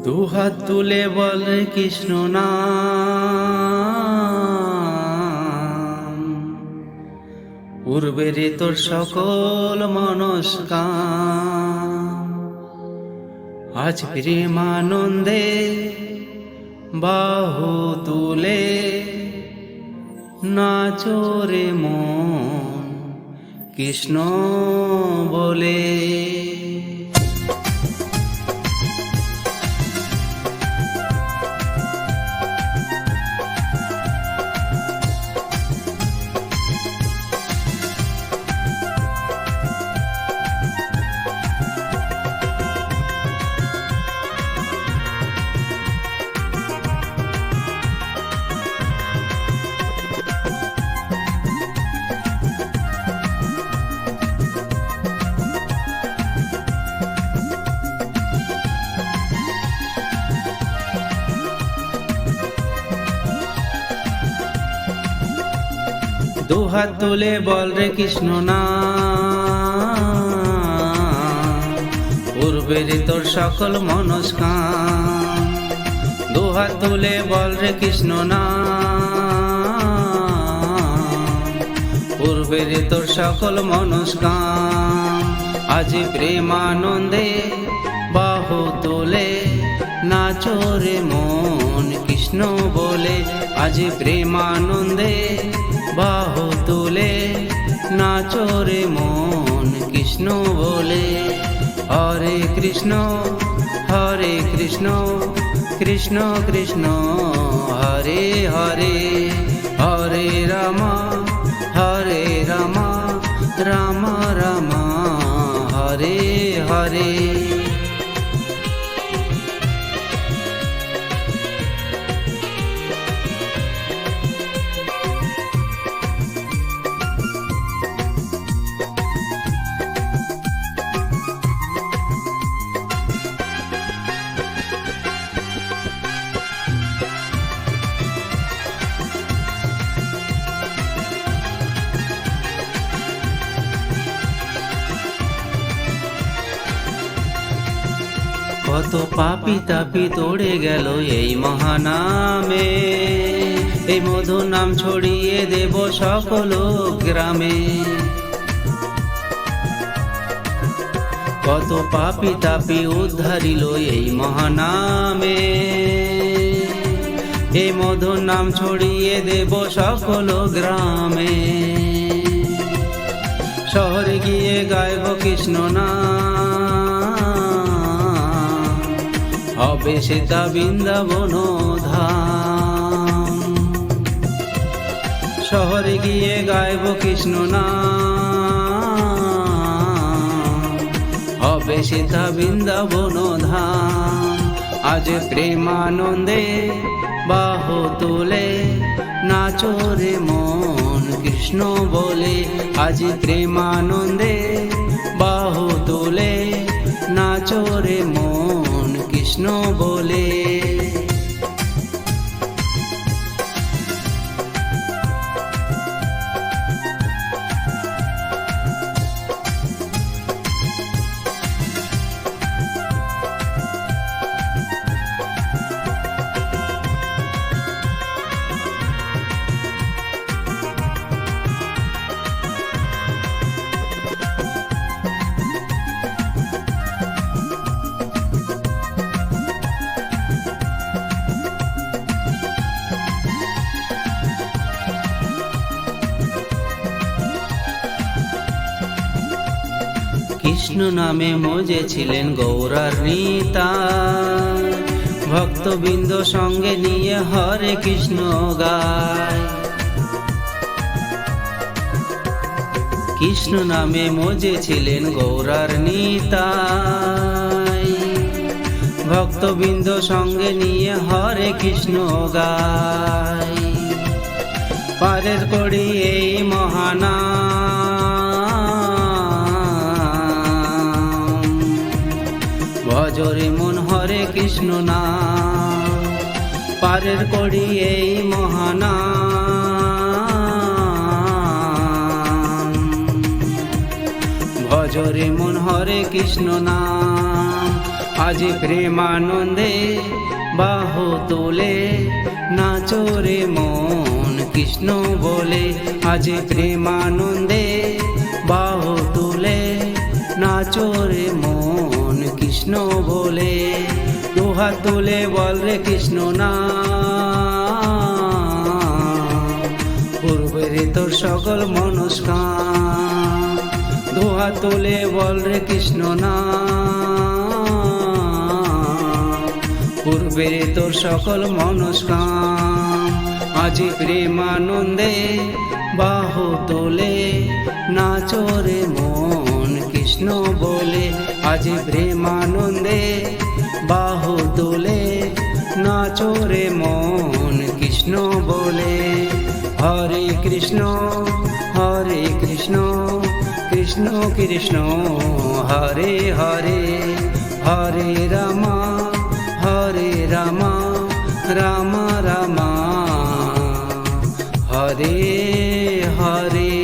দুহাত তুলে বলে কৃষ্ণ নাম, পূর্বের তোর সকল মনস্কাম। আজ প্রেমানন্দে বাহু তুলে নাচো রে মন কৃষ্ণ বলে। দুহাত তুলে বল রে কৃষ্ণ নাম, পূর্বের তোর সকল মনস্কাম। দুহাত তুলে বল রে কৃষ্ণ নাম, পূর্বের তোর সকল মনস্কাম। আজ প্রেমানন্দে বাহু তুলে নাচো রে মন কৃষ্ণ বলে। আজ প্রেমানন্দে বাহু তুলে নাচো রে মন কৃষ্ণ বলে। হরে কৃষ্ণ কৃষ্ণ কৃষ্ণ হরে হরে, হরে রাম রাম রাম হরে হরে। কত পাপি তাপি তোড়ে গেল এই মহানামে, এই মধু নাম ছড়িয়ে দেব সকল গ্রামে। কত পাপি তাপি উদ্ধারিল এই মহানামে, এই মধু নাম ছড়িয়ে দেব সকল গ্রামে। শহরে গিয়ে গাইব কৃষ্ণ নাম, হবে সেটা বৃন্দাবন ধাম। শহরে গিয়ে গাইব কৃষ্ণ নাম, হবে সেটা বৃন্দাবন ধাম। আজ প্রেমানন্দে বাহু তুলে নাচো রে মন কৃষ্ণ বলে। আজ প্রেমানন্দে বাহু তুলে নাচো রে মন কৃষ্ণ বলে। কৃষ্ণ নামে মজেছিলেন গৌরার নিতাই, ভক্তবৃন্দ সঙ্গে নিয়ে হরে কৃষ্ণ গায়। কৃষ্ণ নামে মজেছিলেন গৌরার নিতাই, ভক্তবৃন্দ সঙ্গে নিয়ে হরে কৃষ্ণ গায়। পারের করি এই মহানাম, ভজরে মন হরে কৃষ্ণ নাম। পারের করি এই মহানাম, ভজরে মন হরে কৃষ্ণ নাম। আজ প্রেমানন্দে বাহু তোলে নাচো রে মন কৃষ্ণ বলে। আজ প্রেমানন্দে বাহু তুলে নাচো রে মন কৃষ্ণ বলে। দুহাত তুলে বল রে কৃষ্ণ নাম, পূর্বে রে তোর সকল মনস্কাম। দুহাত তুলে বল রে কৃষ্ণ নাম, পূর্বে রে তোর সকল মনস্কাম। আজ প্রেমানন্দে বাহু তোলে নাচো রে মন কৃষ্ণ বলে। আজ প্রেমানন্দে বাহু তোলে নাচো রে মন কৃষ্ণ বলে। হরে কৃষ্ণ কৃষ্ণ কৃষ্ণ হরে হরে, হরে রামা রাম রাম হরে হরে।